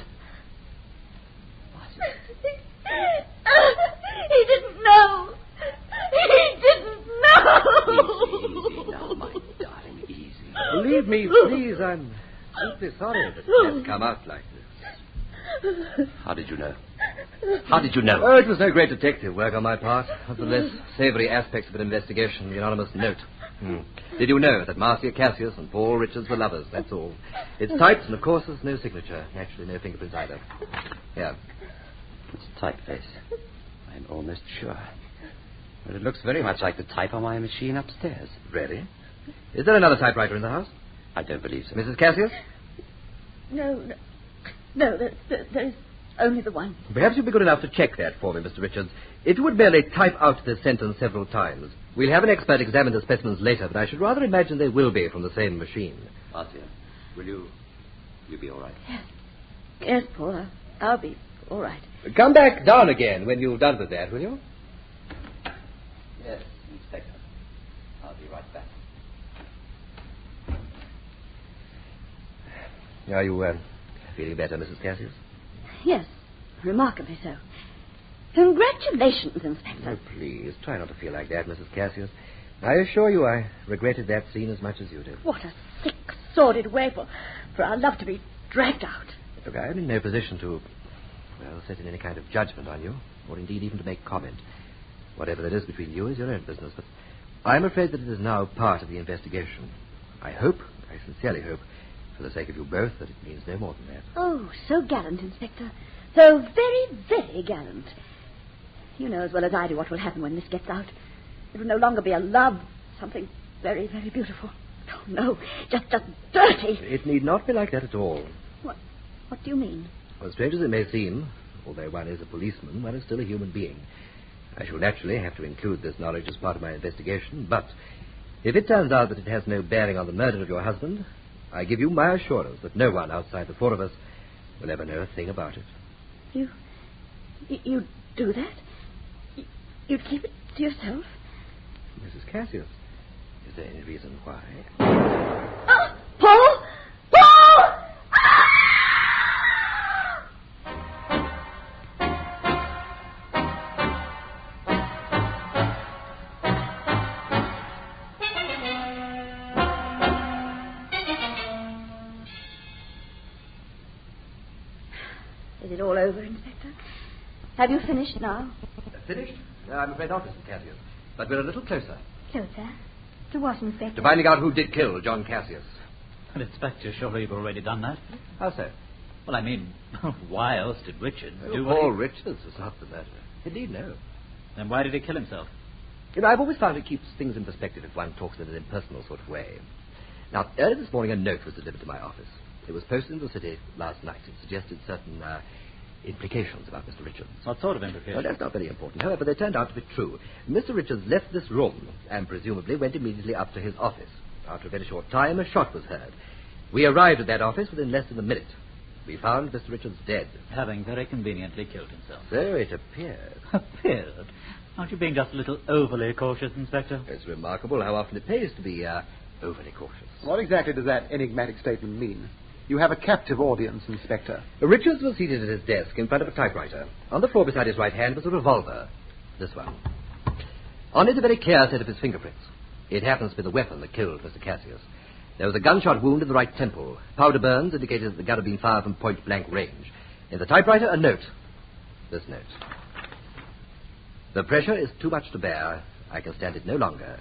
He didn't know. He didn't know. Easy now, my darling, easy. Believe me, please, I'm deeply sorry that it has come out like this. How did you know? How did you know? Oh, it was no great detective work on my part. Of the less savory aspects of an investigation, the anonymous note. Did you know that Marcia Cassius and Paul Richards were lovers? That's all. It's typed, and of course there's no signature. Naturally, no fingerprints either. Here. It's typeface. I'm almost sure. But it looks very much like the type on my machine upstairs. Really? Is there another typewriter in the house? I don't believe so. Mrs. Cassius? No, there is only the one. Perhaps you'd be good enough to check that for me, Mr. Richards. It would merely type out this sentence several times. We'll have an expert examine the specimens later, but I should rather imagine they will be from the same machine. Marcia, will you be all right? Yes, Paul, I'll be all right. Come back down again when you've done with that, will you? Yes, Inspector. I'll be right back. Are you feeling better, Mrs. Cassius? Yes, remarkably so. Congratulations, Inspector. Oh, please, try not to feel like that, Mrs. Cassius. I assure you I regretted that scene as much as you did. What a sick, sordid way for our love to be dragged out. Look, I'm in no position to, set in any kind of judgment on you, or indeed even to make comment. Whatever that is between you is your own business, but I'm afraid that it is now part of the investigation. I sincerely hope, for the sake of you both, that it means no more than that. Oh, so gallant, Inspector. So very, very gallant. You know as well as I do what will happen when this gets out. It will no longer be a love, something very, very beautiful. Oh, no, just dirty. It need not be like that at all. What do you mean? Well, strange as it may seem, although one is a policeman, one is still a human being. I shall naturally have to include this knowledge as part of my investigation, but if it turns out that it has no bearing on the murder of your husband, I give you my assurance that no one outside the 4 of us will ever know a thing about it. You do that? You'd keep it to yourself? Mrs. Cassius, is there any reason why? Paul! Paul! Is it all over, Inspector? Have you finished now? Finished? I'm afraid not, Mrs. Cassius. But we're a little closer. Closer? To what, Inspector? To finding out who did kill John Cassius. Well, Inspector, surely you've already done that. How so? Well, I mean, why else did Richards do Paul what Richards was not the murderer. Indeed, no. Then why did he kill himself? You know, I've always found it keeps things in perspective if one talks in an impersonal sort of way. Now, early this morning, a note was delivered to my office. It was posted in the city last night. It suggested certain implications about Mr. Richards. What sort of implications? Well, that's not very important. However, they turned out to be true. Mr. Richards left this room and presumably went immediately up to his office. After a very short time, a shot was heard. We arrived at that office within less than a minute. We found Mr. Richards dead. Having very conveniently killed himself. So it appeared. Appeared? Aren't you being just a little overly cautious, Inspector? It's remarkable how often it pays to be overly cautious. What exactly does that enigmatic statement mean? You have a captive audience, Inspector. Richards was seated at his desk in front of a typewriter. On the floor beside his right hand was a revolver. This one. On it, a very clear set of his fingerprints. It happens to be the weapon that killed Mr. Cassius. There was a gunshot wound in the right temple. Powder burns indicated that the gun had been fired from point-blank range. In the typewriter, a note. This note. The pressure is too much to bear. I can stand it no longer.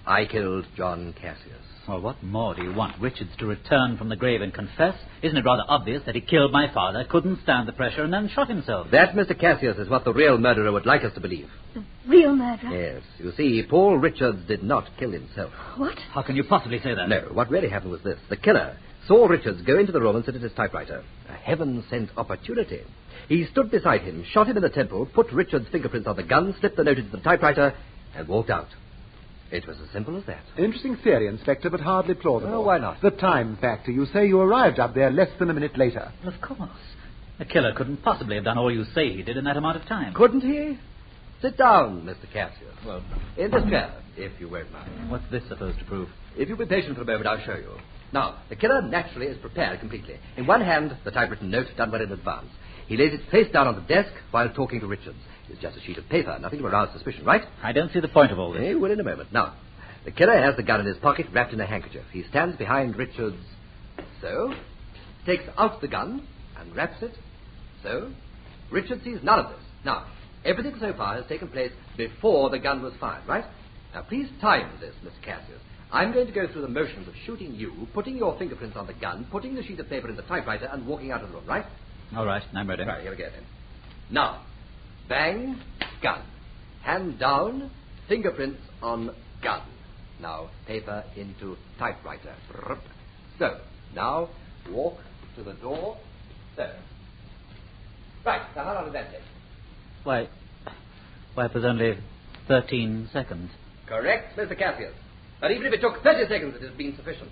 I killed John Cassius. Well, what more do you want? Richards to return from the grave and confess? Isn't it rather obvious that he killed my father, couldn't stand the pressure, and then shot himself? That, Mr. Cassius, is what the real murderer would like us to believe. The real murderer? Yes. You see, Paul Richards did not kill himself. What? How can you possibly say that? No, what really happened was this. The killer saw Richards go into the room and sit at his typewriter. A heaven-sent opportunity. He stood beside him, shot him in the temple, put Richards' fingerprints on the gun, slipped the note into the typewriter, and walked out. It was as simple as that. Interesting theory, Inspector, but hardly plausible. Oh, why not? The time factor. You say you arrived up there less than a minute later. Well, of course. The killer couldn't possibly have done all you say he did in that amount of time. Couldn't he? Sit down, Mr. Cassius. Well, in this chair, if you won't mind. What's this supposed to prove? If you'll be patient for a moment, I'll show you. Now, the killer naturally is prepared completely. In one hand, the typewritten note done well in advance. He lays it face down on the desk while talking to Richards. It's just a sheet of paper, nothing to arouse suspicion, right? I don't see the point of all this. Well, in a moment. Now, the killer has the gun in his pocket wrapped in a handkerchief. He stands behind Richards. So, takes out the gun and wraps it. So, Richards sees none of this. Now, everything so far has taken place before the gun was fired, right? Now, please time this, Mr. Cassius. I'm going to go through the motions of shooting you, putting your fingerprints on the gun, putting the sheet of paper in the typewriter, and walking out of the room, right? All right, I'm ready. Right, here we go then. Now, bang, gun. Hand down, fingerprints on gun. Now, paper into typewriter. So, now, walk to the door. So. Right, now how long did that take? Why, it was only 13 seconds. Correct, Mr. Cassius. But even if it took 30 seconds, it has been sufficient.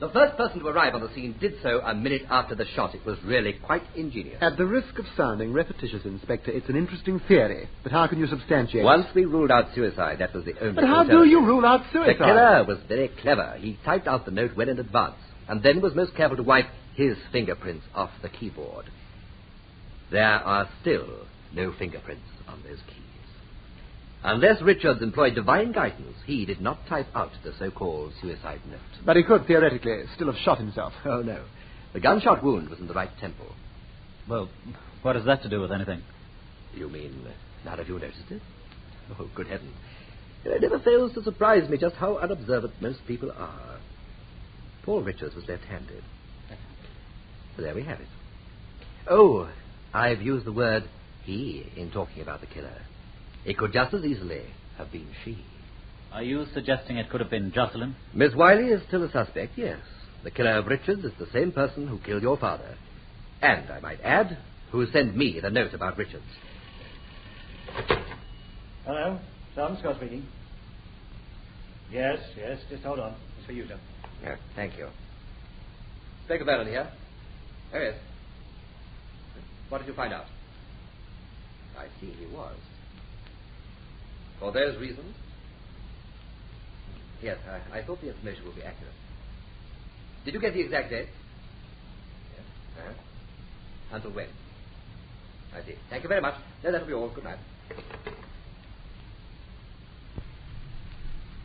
The first person to arrive on the scene did so a minute after the shot. It was really quite ingenious. At the risk of sounding repetitious, Inspector, it's an interesting theory. But how can you substantiate Once we ruled out suicide, that was the only But how do you rule out suicide? The killer was very clever. He typed out the note well in advance, and then was most careful to wipe his fingerprints off the keyboard. There are still no fingerprints on those keys. Unless Richards employed divine guidance, he did not type out the so-called suicide note. But he could, theoretically, still have shot himself. Oh, no. The gunshot wound was in the right temple. Well, what has that to do with anything? You mean none of you noticed it? Oh, good heavens. It never fails to surprise me just how unobservant most people are. Paul Richards was left-handed. So there we have it. Oh, I've used the word he in talking about the killer. It could just as easily have been she. Are you suggesting it could have been Jocelyn? Miss Wiley is still a suspect, yes. The killer of Richards is the same person who killed your father. And, I might add, who sent me the note about Richards. Hello, Sergeant Scott speaking. Yes, just hold on. It's for you, sir. Yeah, thank you. Inspector Barron here. Oh, yes. What did you find out? I see he was. For those reasons? Yes, I thought the information would be accurate. Did you get the exact date? Yes. Until when? I see. Thank you very much. No, that'll be all. Good night.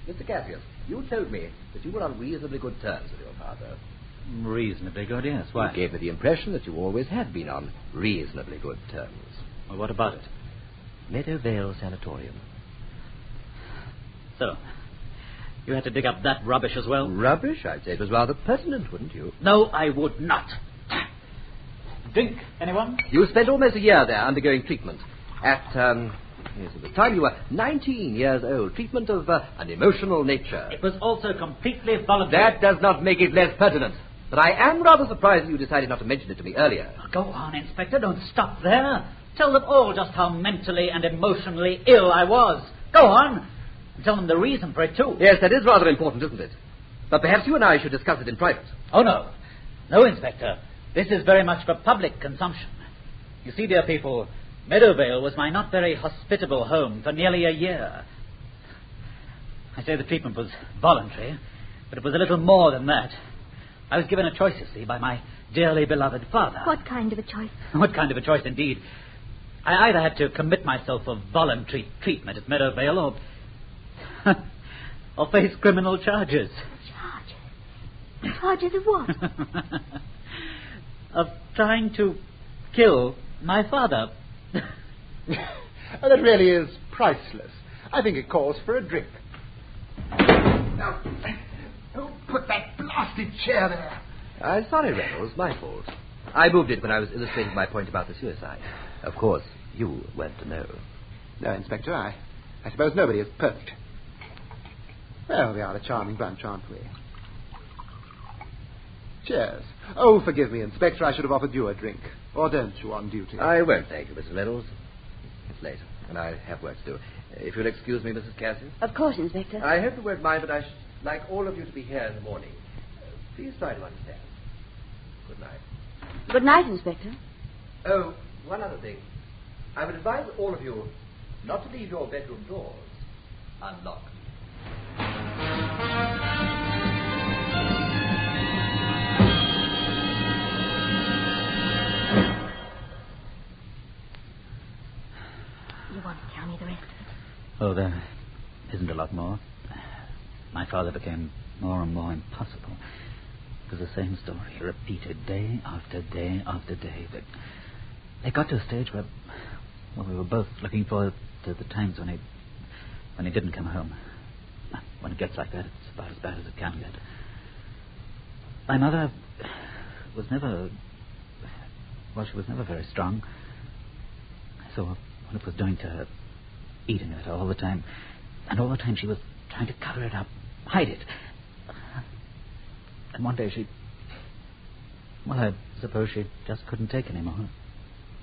Mr. Cassius, you told me that you were on reasonably good terms with your father. Reasonably good, yes. Why? You gave me the impression that you always had been on reasonably good terms. Well, what about it? Meadowvale Sanatorium. So, you had to dig up that rubbish as well? Rubbish? I'd say it was rather pertinent, wouldn't you? No, I would not. Drink, anyone? You spent almost a year there undergoing treatment. At the time you were 19 years old. Treatment of an emotional nature. It was also completely voluntary. That does not make it less pertinent. But I am rather surprised that you decided not to mention it to me earlier. Go on, Inspector. Don't stop there. Tell them all just how mentally and emotionally ill I was. Go on. Tell them the reason for it, too. Yes, that is rather important, isn't it? But perhaps you and I should discuss it in private. Oh, no. No, Inspector. This is very much for public consumption. You see, dear people, Meadowvale was my not very hospitable home for nearly a year. I say the treatment was voluntary, but it was a little more than that. I was given a choice, you see, by my dearly beloved father. What kind of a choice? What kind of a choice, indeed. I either had to commit myself for voluntary treatment at Meadowvale or face criminal charges. Charges? Charges of what? Of trying to kill my father. Oh, that really is priceless. I think it calls for a drink. Now, who put that blasted chair there? Sorry, Reynolds, my fault. I moved it when I was illustrating my point about the suicide. Of course, you weren't to know. No, Inspector, I suppose nobody is perfect. Well, we are a charming bunch, aren't we? Cheers. Oh, forgive me, Inspector, I should have offered you a drink. Or don't you on duty? I won't, thank you, Mr. Reynolds. It's late, and I have work to do. If you'll excuse me, Mrs. Cassius. Of course, Inspector. I hope you won't mind, but I should like all of you to be here in the morning. Please try to understand. Good night. Good night, Inspector. Oh, one other thing. I would advise all of you not to leave your bedroom doors unlocked. You want to tell me the rest of it? Oh, there isn't a lot more. My father became more and more impossible. It was the same story, repeated day after day after day. But it got to a stage where, we were both looking forward to the times when he didn't come home. When it gets like that, it's about as bad as it can get. My mother was never... Well, she was never very strong. So what it was doing to her, eating it all the time. And all the time she was trying to cover it up, hide it. And one day she... Well, I suppose she just couldn't take anymore.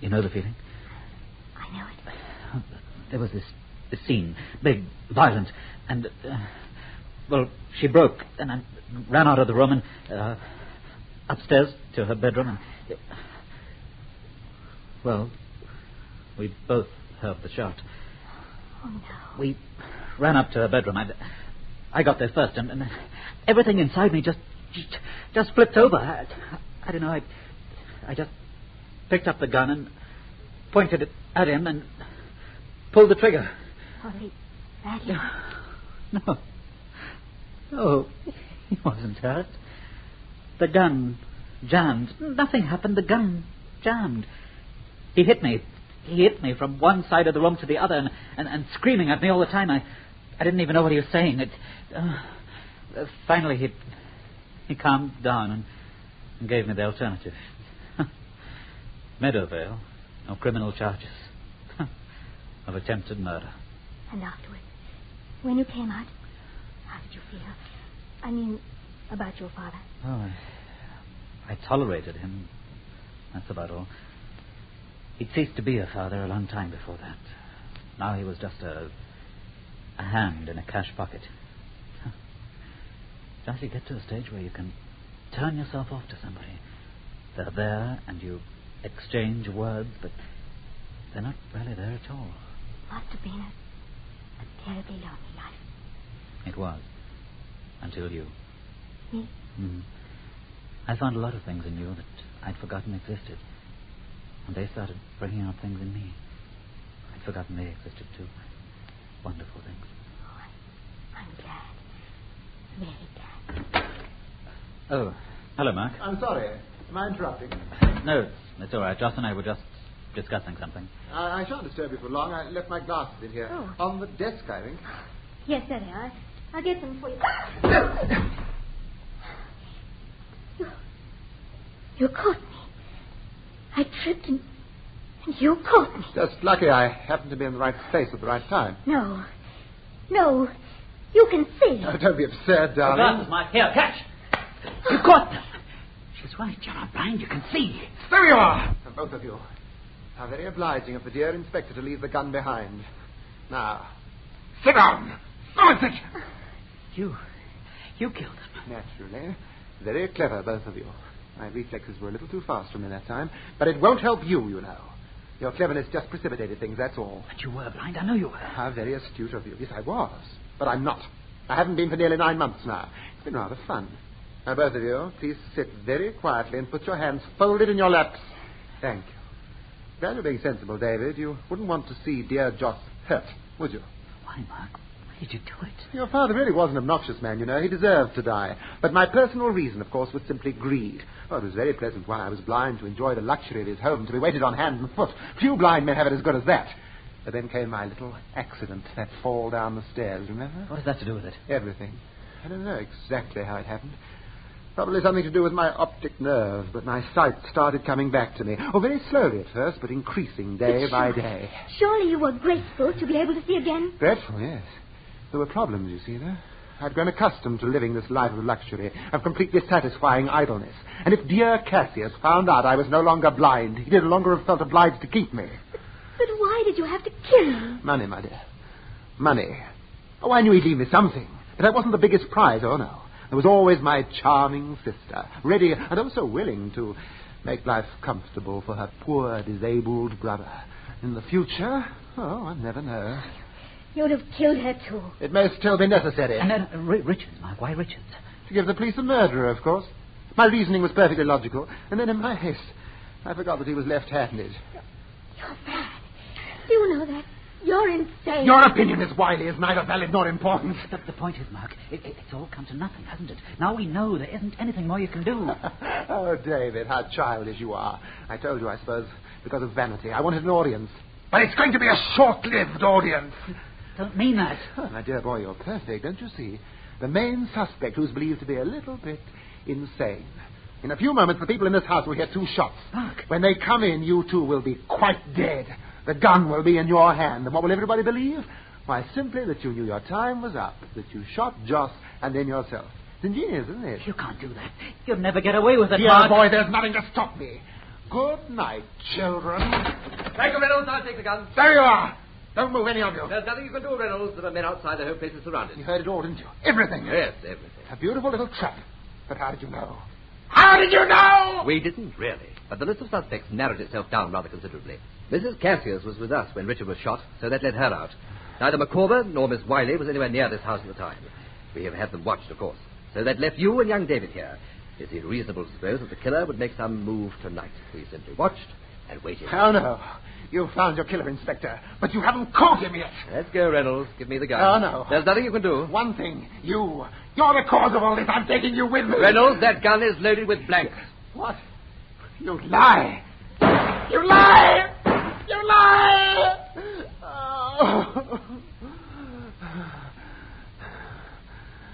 You know the feeling? I know it. There was this scene, big, violent, and... well, she broke, and I ran out of the room and upstairs to her bedroom, and... Well, we both heard the shot. Oh, no. We ran up to her bedroom. I got there first, and everything inside me just flipped over. I don't know, I just picked up the gun and pointed it at him and pulled the trigger. Sorry, badly. No, he wasn't hurt. The gun jammed. Nothing happened. The gun jammed. He hit me. He hit me from one side of the room to the other and screaming at me all the time. I didn't even know what he was saying. Finally, he calmed down and gave me the alternative. Meadowvale, no criminal charges of attempted murder. And afterwards, when you came out, how did you feel? I mean, about your father. Oh, I tolerated him. That's about all. He'd ceased to be a father a long time before that. Now he was just a hand in a cash pocket. Just you get to a stage where you can turn yourself off to somebody. They're there and you exchange words, but they're not really there at all. Must have been a terribly lonely life. It was. Until you. Me? Mm-hmm. I found a lot of things in you that I'd forgotten existed. And they started bringing out things in me. I'd forgotten they existed too. Wonderful things. Oh, I'm glad. Very glad. Oh, hello, Mark. I'm sorry. Am I interrupting? No, it's all right. Joss and I were just discussing something. I shan't disturb you for long. I left my glasses in here. Oh. On the desk, I think. Yes, there they are. I'll get them for you. You caught me. I tripped and you caught me. Just lucky I happened to be in the right place at the right time. No. You can see. Oh, don't be absurd, darling. Glasses, Mark. Here, catch. You caught them. She's right. You're not blind. You can see. There you are. And both of you. How very obliging of the dear inspector to leave the gun behind. Now, sit down. Sit. You killed him. Naturally. Very clever, both of you. My reflexes were a little too fast for me that time. But it won't help you, you know. Your cleverness just precipitated things, that's all. But you were blind. I know you were. How very astute of you. Yes, I was. But I'm not. I haven't been for nearly 9 months now. It's been rather fun. Now, both of you, please sit very quietly and put your hands folded in your laps. Thank you. Glad you're being sensible, David. You wouldn't want to see dear Joss hurt, would you? Why, Mark? Why did you do it? Your father really was an obnoxious man, you know. He deserved to die. But my personal reason, of course, was simply greed. Oh, it was very pleasant while I was blind to enjoy the luxury of his home, to be waited on hand and foot. Few blind men have it as good as that. But then came my little accident, that fall down the stairs, remember? What has that to do with it? Everything. I don't know exactly how it happened. Probably something to do with my optic nerve, but my sight started coming back to me. Oh, very slowly at first, but increasing day by day. Surely you were grateful to be able to see again? Grateful, yes. There were problems, you see, though. I'd grown accustomed to living this life of luxury, of completely satisfying idleness. And if dear Cassius found out I was no longer blind, he no longer have felt obliged to keep me. But why did you have to kill him? Money, my dear. Money. Oh, I knew he'd leave me something. But that wasn't the biggest prize, oh no. There was always my charming sister, ready and also willing to make life comfortable for her poor, disabled brother. In the future, oh, I never know. You would have killed her, too. It may still be necessary. And then Richards, Mark. Why Richards? To give the police a murderer, of course. My reasoning was perfectly logical. And then in my haste, I forgot that he was left-handed. You're mad. Do you know that? You're insane. Your opinion, Miss Wiley, is neither valid nor important. The point is, Mark, it's all come to nothing, hasn't it? Now we know there isn't anything more you can do. Oh, David, how childish you are. I told you, I suppose, because of vanity. I wanted an audience. But it's going to be a short-lived audience. Don't mean that. Oh, my dear boy, you're perfect, don't you see? The main suspect, who's believed to be a little bit insane. In a few moments, the people in this house will hear 2 shots. Mark. When they come in, you two will be quite dead. The gun will be in your hand. And what will everybody believe? Why, simply that you knew your time was up, that you shot Joss and then yourself. It's ingenious, isn't it? You can't do that. You'll never get away with it, Dear Mark. boy, there's nothing to stop me. Good night, children. Thank you, Reynolds. I'll take the gun. There you are. Don't move, any of you. There's nothing you can do, Reynolds. There are men outside. The whole place is surrounded. You heard it all, didn't you? Everything. Yes, everything. A beautiful little trap. But how did you know? How did you know? We didn't, really. But the list of suspects narrowed itself down rather considerably. Mrs. Cassius was with us when Richard was shot, so that let her out. Neither Micawber nor Miss Wiley was anywhere near this house at the time. We have had them watched, of course. So that left you and young David here. Is it reasonable to suppose that the killer would make some move tonight? We simply watched and waited. Oh, no. You found your killer, Inspector, but you haven't caught him yet. Let's go, Reynolds. Give me the gun. Oh, no. There's nothing you can do. One thing. You're the cause of all this. I'm taking you with me. Reynolds, that gun is loaded with blanks. What? You lie. You lie! You lie! Oh.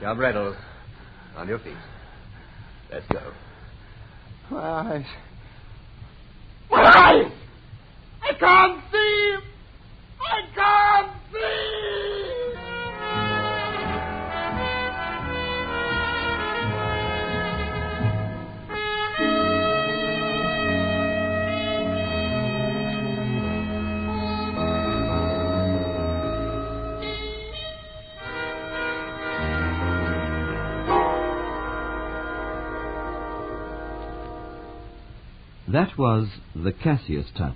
Come, Reynolds. On your feet. Let's go. My eyes. My eyes! I can't see! I can't see! That was The Cassius Touch,